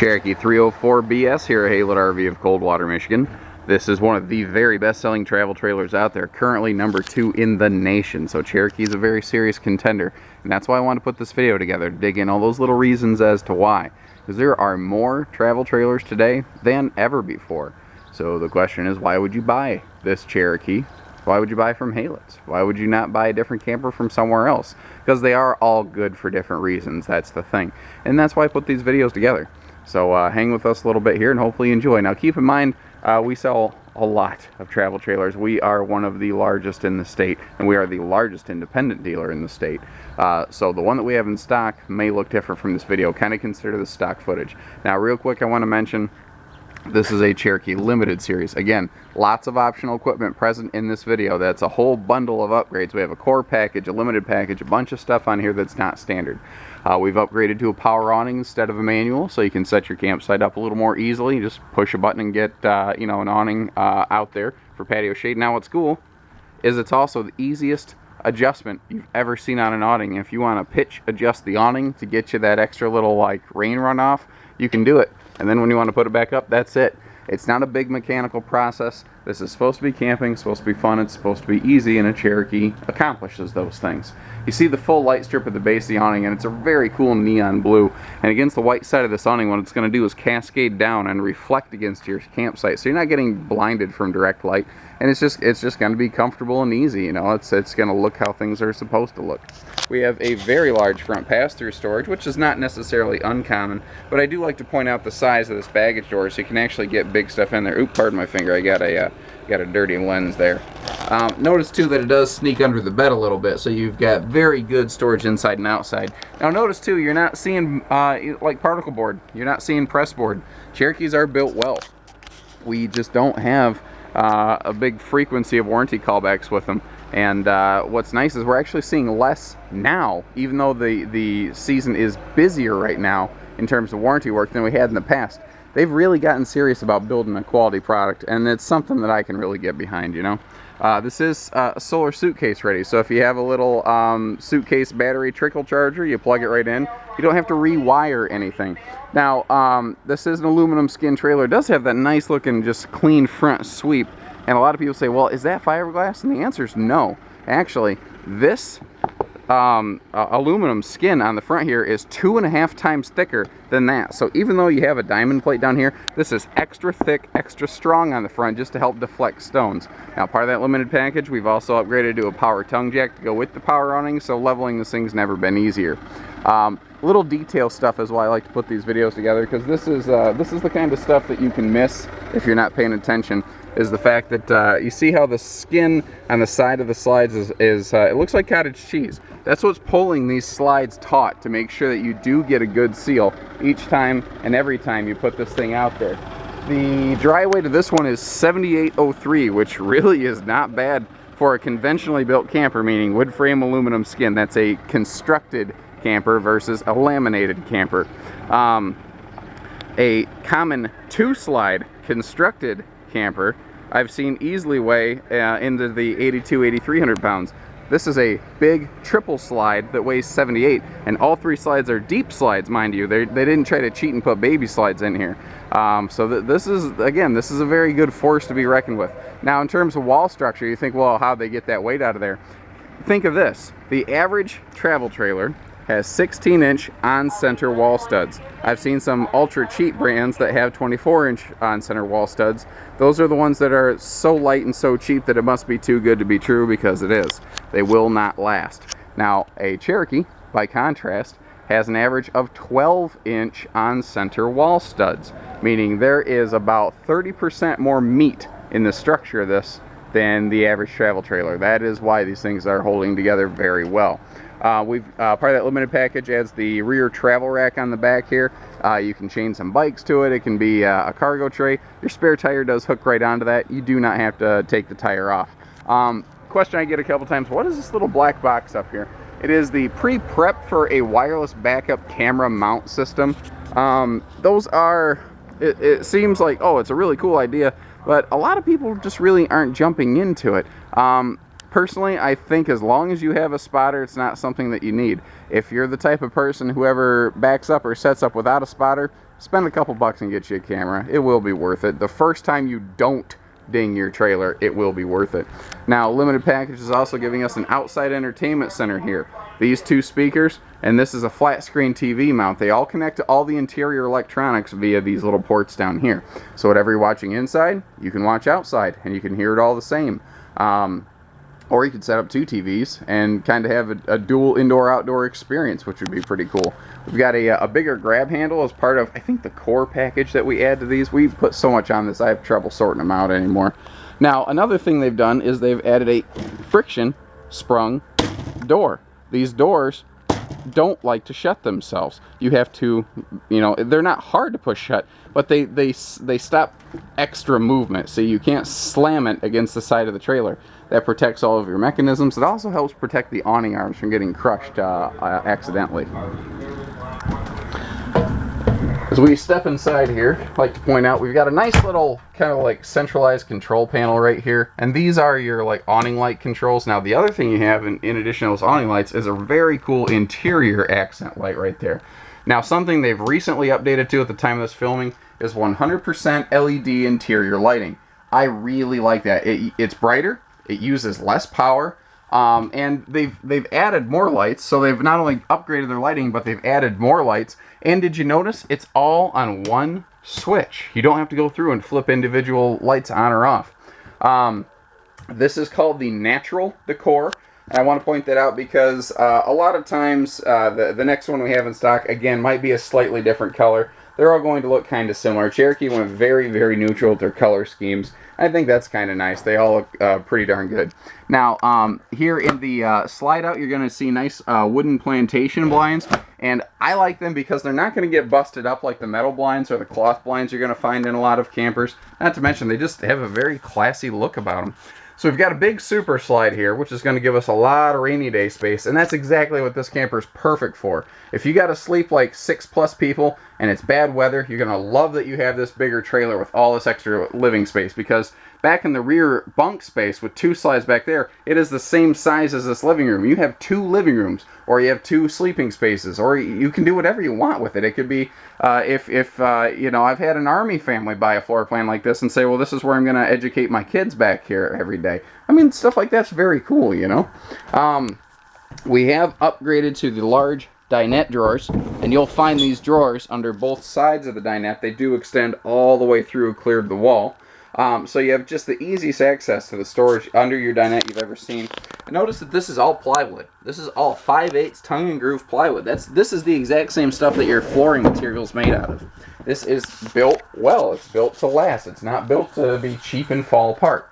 Cherokee 304BS here at Haylet RV of Coldwater, Michigan. This is one of the very best-selling travel trailers out there, currently #2 in the nation. So Cherokee is a very serious contender, and that's why I wanted to put this video together, to dig in all those little reasons as to why. Because there are more travel trailers today than ever before. So the question is, why would you buy this Cherokee? Why would you buy from Haylet? Why would you not buy a different camper from somewhere else? Because they are all good for different reasons, that's the thing. And that's why I put these videos together. So hang with us a little bit here and hopefully you enjoy. Now keep in mind, we sell a lot of travel trailers. We are one of the largest in the state, and we are the largest independent dealer in the state. So the one that we have in stock may look different from this video. Kind of consider this stock footage. Now real quick, I want to mention, this is a Cherokee Limited Series. Again, lots of optional equipment present in this video. That's a whole bundle of upgrades. We have a core package, a limited package, a bunch of stuff on here that's not standard. We've upgraded to a power awning instead of a manual, so you can set your campsite up a little more easily. You just push a button and get you know, an awning out there for patio shade. Now what's cool is it's also the easiest adjustment you've ever seen on an awning. If you want to pitch adjust the awning to get you that extra little like rain runoff, you can do it. And then when you want to put it back up, that's it. It's not a big mechanical process. This is supposed to be camping, supposed to be fun, it's supposed to be easy, and a Cherokee accomplishes those things. You see the full light strip at the base of the awning, and it's a very cool neon blue. And against the white side of this awning, what it's going to do is cascade down and reflect against your campsite, so you're not getting blinded from direct light. And it's just going to be comfortable and easy. You know, it's going to look how things are supposed to look. We have a very large front pass-through storage, which is not necessarily uncommon, but I do like to point out the size of this baggage door, so you can actually get big stuff in there. Oop, pardon my finger, I got a dirty lens there. Notice too that it does sneak under the bed a little bit, so you've got very good storage inside and outside. Now notice too, you're not seeing like particle board, you're not seeing press board. Cherokees are built well. We just don't have a big frequency of warranty callbacks with them. And what's nice is we're actually seeing less now, even though the season is busier right now in terms of warranty work than we had in the past. They've really gotten serious about building a quality product, and it's something that I can really get behind, you know. This is a solar suitcase ready, so if you have a little suitcase battery trickle charger, you plug it right in. You don't have to rewire anything. Now, this is an aluminum skin trailer. It does have that nice looking, just clean front sweep, and a lot of people say, well, is that fiberglass? And the answer is no. Actually, this aluminum skin on the front here is 2.5 times thicker than that. So even though you have a diamond plate down here, this is extra thick, extra strong on the front just to help deflect stones. Now part of that limited package, we've also upgraded to a power tongue jack to go with the power awning, so leveling this thing's never been easier. Little detail stuff is why I like to put these videos together, because this is the kind of stuff that you can miss if you're not paying attention. Is the fact that you see how the skin on the side of the slides is it looks like cottage cheese. That's what's pulling these slides taut to make sure that you do get a good seal each time and every time you put this thing out there. The dry weight of this one is 7803, which really is not bad for a conventionally built camper, meaning wood frame aluminum skin. That's a constructed camper versus a laminated camper. A common 2-slide constructed camper I've seen easily weigh into the 8,300 pounds. This is a big triple slide that weighs 78, and all 3 slides are deep slides, mind you. They didn't try to cheat and put baby slides in here. So this is a very good force to be reckoned with. Now in terms of wall structure, you think, well, how'd they get that weight out of there? Think of this. The average travel trailer has 16-inch on-center wall studs. I've seen some ultra cheap brands that have 24-inch on-center wall studs. Those are the ones that are so light and so cheap that it must be too good to be true, because it is. They will not last. Now, a Cherokee, by contrast, has an average of 12-inch on-center wall studs, meaning there is about 30% more meat in the structure of this than the average travel trailer. That is why these things are holding together very well. Part of that limited package adds the rear travel rack on the back here. You can chain some bikes to it. It can be a cargo tray. Your spare tire does hook right onto that. You do not have to take the tire off. Question I get a couple times, what is this little black box up here? It is the pre-prep for a wireless backup camera mount system. Those are, it seems like, oh, it's a really cool idea, but a lot of people just really aren't jumping into it. Personally, I think as long as you have a spotter, it's not something that you need. If you're the type of person who ever backs up or sets up without a spotter, spend a couple bucks and get you a camera. It will be worth it. The first time you don't ding your trailer, it will be worth it. Now, Limited Package is also giving us an outside entertainment center here. These two speakers, and this is a flat screen TV mount. They all connect to all the interior electronics via these little ports down here. So whatever you're watching inside, you can watch outside, and you can hear it all the same. Or you could set up two TVs and kind of have a dual indoor-outdoor experience, which would be pretty cool. We've got a bigger grab handle as part of, I think, the core package that we add to these. We've put so much on this, I have trouble sorting them out anymore. Now, another thing they've done is they've added a friction sprung door. These doors don't like to shut themselves. You have to, you know, they're not hard to push shut, but they stop extra movement, so you can't slam it against the side of the trailer. That protects all of your mechanisms. It also helps protect the awning arms from getting crushed accidentally. As we step inside here, I'd like to point out we've got a nice little kind of like centralized control panel right here, and these are your like awning light controls. Now the other thing you have in addition to those awning lights is a very cool interior accent light right there. Now something they've recently updated to at the time of this filming is 100% LED interior lighting. I really like that. It's brighter, it uses less power, and they've added more lights. So they've not only upgraded their lighting, but they've added more lights. And did you notice it's all on one switch? You don't have to go through and flip individual lights on or off. This is called the Natural Decor. And I want to point that out because a lot of times the next one we have in stock, again, might be a slightly different color. They're all going to look kind of similar. Cherokee went very, very neutral with their color schemes. I think that's kind of nice. They all look pretty darn good. Now, here in the slide out, you're going to see nice wooden plantation blinds. And I like them because they're not going to get busted up like the metal blinds or the cloth blinds you're going to find in a lot of campers. Not to mention, they just have a very classy look about them. So we've got a big super slide here, which is going to give us a lot of rainy day space, and that's exactly what this camper is perfect for. If you got to sleep like 6+ people and it's bad weather, you're going to love that you have this bigger trailer with all this extra living space, because back in the rear bunk space with two slides back there, it is the same size as this living room. You have 2 living rooms, or you have 2 sleeping spaces, or you can do whatever you want with it. It could be, if you know, I've had an Army family buy a floor plan like this and say, well, this is where I'm going to educate my kids back here every day. I mean, stuff like that's very cool, you know. We have upgraded to the large dinette drawers, and you'll find these drawers under both sides of the dinette. They do extend all the way through, clear to the wall. So you have just the easiest access to the storage under your dinette you've ever seen. And notice that this is all plywood. This is all 5/8 tongue and groove plywood. This is the exact same stuff that your flooring material is made out of. This is built well. It's built to last. It's not built to be cheap and fall apart.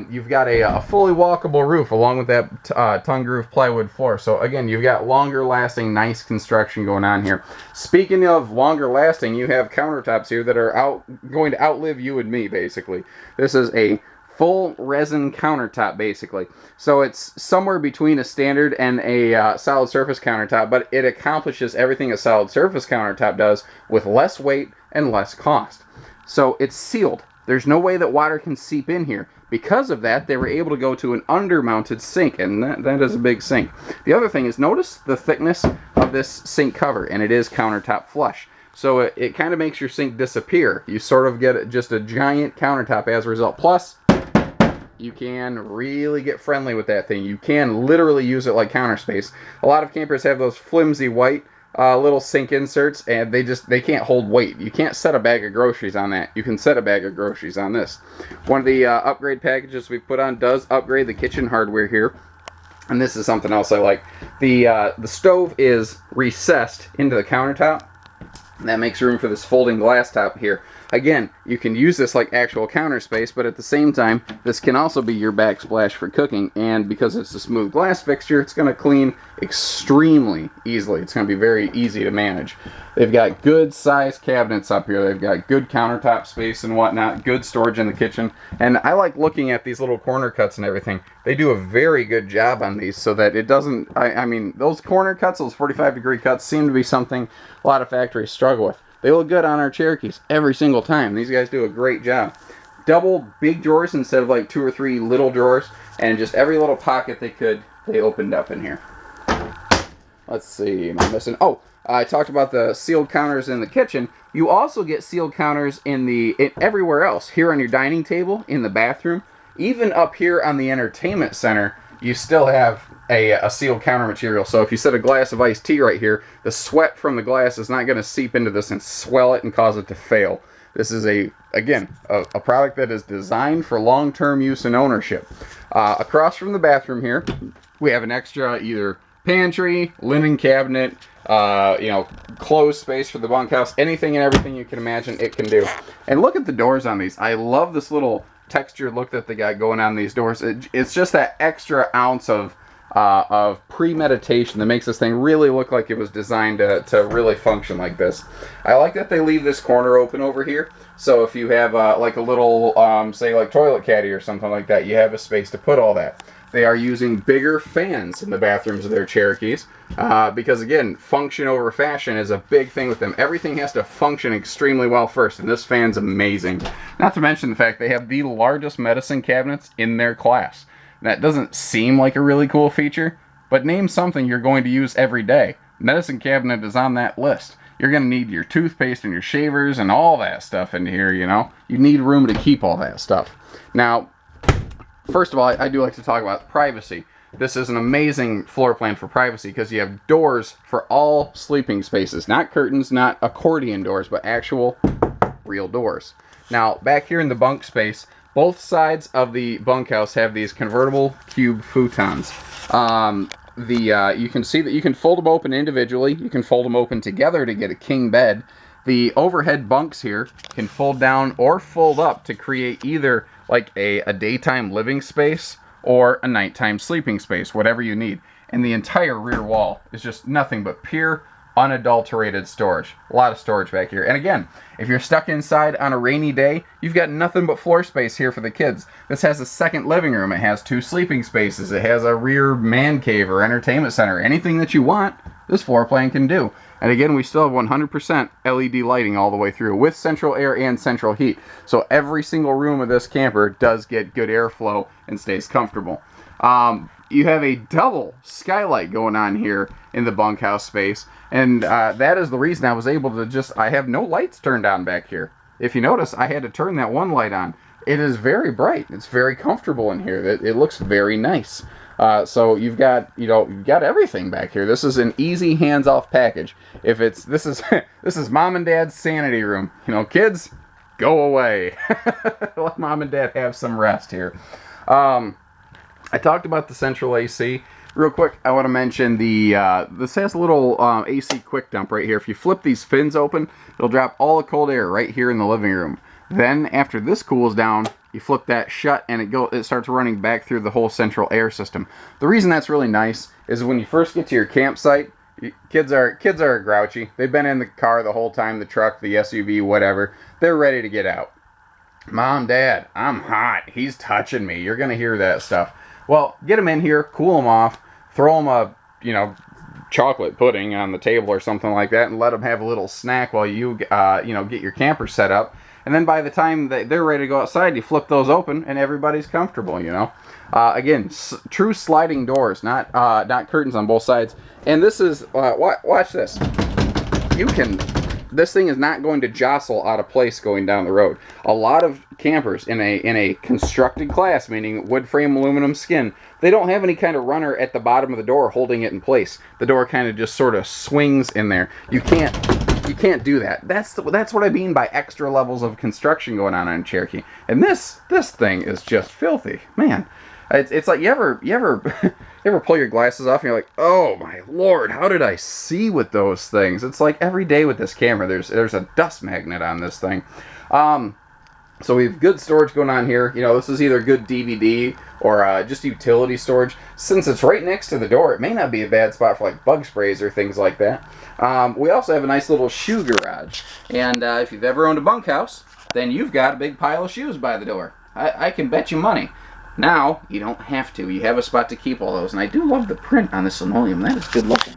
You've got a fully walkable roof along with that tongue groove plywood floor. So again, you've got longer lasting, nice construction going on here. Speaking of longer lasting, you have countertops here that are going to outlive you and me, basically. This is a full resin countertop, basically. So it's somewhere between a standard and a solid surface countertop, but it accomplishes everything a solid surface countertop does with less weight and less cost. So it's sealed. There's no way that water can seep in here. Because of that, they were able to go to an under-mounted sink, and that is a big sink. The other thing is, notice the thickness of this sink cover, and it is countertop flush. So it kind of makes your sink disappear. You sort of get just a giant countertop as a result. Plus, you can really get friendly with that thing. You can literally use it like counter space. A lot of campers have those flimsy white little sink inserts, and they can't hold weight. You can't set a bag of groceries on that. You can set a bag of groceries on this. One of the upgrade packages we've put on does upgrade the kitchen hardware here, and this is something else I like. The stove is recessed into the countertop, and that makes room for this folding glass top here. Again, you can use this like actual counter space, but at the same time, this can also be your backsplash for cooking, and because it's a smooth glass fixture, it's going to clean extremely easily. It's going to be very easy to manage. They've got good sized cabinets up here. They've got good countertop space and whatnot, good storage in the kitchen, and I like looking at these little corner cuts and everything. They do a very good job on these so that it doesn't, I mean, those corner cuts, those 45-degree cuts seem to be something a lot of factories struggle with. They look good on our Cherokees every single time. These guys do a great job. Double big drawers instead of like 2 or 3 little drawers, and just every little pocket they opened up in here. Let's see, am I missing? Oh, I talked about the sealed counters in the kitchen. You also get sealed counters everywhere else. Here on your dining table, in the bathroom, even up here on the entertainment center, you still have a sealed counter material. So if you set a glass of iced tea right here, the sweat from the glass is not going to seep into this and swell it and cause it to fail. This is again a product that is designed for long-term use and ownership. Across from the bathroom here, we have an extra either pantry, linen cabinet, closed space for the bunkhouse. Anything and everything you can imagine it can do. And look at the doors on these. I love this little textured look that they got going on these doors. It's just that extra ounce of premeditation that makes this thing really look like it was designed to really function like this. I like that they leave this corner open over here, so if you have like a little say like toilet caddy or something like that, you have a space to put all that. They are using bigger fans in the bathrooms of their Cherokees because, again, function over fashion is a big thing with them. Everything has to function extremely well first, and this fan's amazing. Not to mention the fact they have the largest medicine cabinets in their class. That doesn't seem like a really cool feature, but name something you're going to use every day. Medicine cabinet is on that list. You're going to need your toothpaste and your shavers and all that stuff in here, you know. You need room to keep all that stuff. Now, first of all, I do like to talk about privacy. This is an amazing floor plan for privacy because you have doors for all sleeping spaces. Not curtains, not accordion doors, but actual real doors. Now, back here in the bunk space, both sides of the bunkhouse have these convertible cube futons. You can see that you can fold them open individually. You can fold them open together to get a king bed. The overhead bunks here can fold down or fold up to create either like a daytime living space or a nighttime sleeping space, whatever you need. And the entire rear wall is just nothing but pure, unadulterated storage. A lot of storage back here. And again, if you're stuck inside on a rainy day, you've got nothing but floor space here for the kids. This has a second living room. It has 2 sleeping spaces. It has a rear man cave or entertainment center. Anything that you want, this floor plan can do. And again, we still have 100% LED lighting all the way through with central air and central heat. So every single room of this camper does get good airflow and stays comfortable. You have a double skylight going on here in the bunkhouse space. And that is the reason I was able to I have no lights turned on back here. If you notice, I had to turn that one light on. It is very bright. It's very comfortable in here. It looks very nice. So you've got everything back here. This is an easy hands-off package. This is mom and dad's sanity room. Kids, go away. Let mom and dad have some rest here. I talked about the central AC. Real quick, I want to mention this has a little AC quick dump right here. If you flip these fins open, it'll drop all the cold air right here in the living room. Then after this cools down, you flip that shut and it starts running back through the whole central air system. The reason that's really nice is when you first get to your campsite, kids are grouchy. They've been in the car the whole time, the truck, the SUV, whatever. They're ready to get out. Mom, Dad, I'm hot. He's touching me. You're going to hear that stuff. Well, get them in here, cool them off, throw them a, chocolate pudding on the table or something like that, and let them have a little snack while you, get your camper set up. And then by the time they're ready to go outside, you flip those open, and everybody's comfortable, Again, true sliding doors, not curtains on both sides. And this is, watch this. This thing is not going to jostle out of place going down the road. A lot of campers in a constructed class, meaning wood frame aluminum skin, they don't have any kind of runner at the bottom of the door holding it in place. The door kind of just sort of swings in there. You can't do that. That's what I mean by extra levels of construction going on in Cherokee. And this thing is just filthy, man. It's like you ever pull your glasses off and you're like, oh my lord, how did I see with those things? It's like every day with this camera, there's a dust magnet on this thing. So we have good storage going on here. This is either good DVD or just utility storage. Since it's right next to the door, it may not be a bad spot for like bug sprays or things like that. We also have a nice little shoe garage. And if you've ever owned a bunkhouse, then you've got a big pile of shoes by the door. I can bet you money. Now, you don't have to. You have a spot to keep all those. And I do love the print on this linoleum. That is good looking.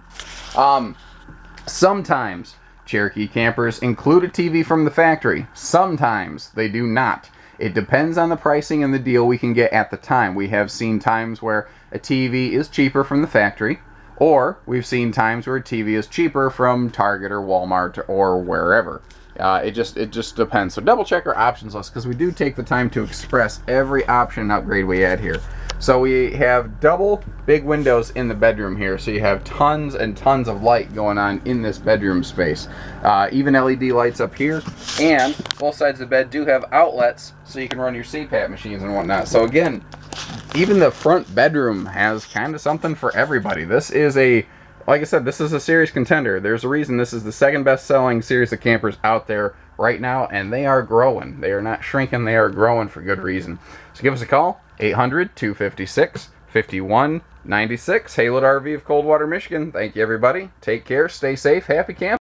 Sometimes Cherokee campers include a TV from the factory. Sometimes they do not. It depends on the pricing and the deal we can get at the time. We have seen times where a TV is cheaper from the factory, Or we've seen times where TV is cheaper from Target or Walmart or wherever. It just depends. So double check our options list, because we do take the time to express every option and upgrade we add here. So we have double big windows in the bedroom here, so you have tons and tons of light going on in this bedroom space. Even LED lights up here, and both sides of the bed do have outlets so you can run your CPAP machines and whatnot. So again, even the front bedroom has kind of something for everybody. This is like I said, this is a serious contender. There's a reason this is the second best selling series of campers out there right now, and they are growing. They are not shrinking, they are growing for good reason. So give us a call, 800-256-5196. Haylett RV of Coldwater, Michigan. Thank you, everybody. Take care, stay safe, happy camp.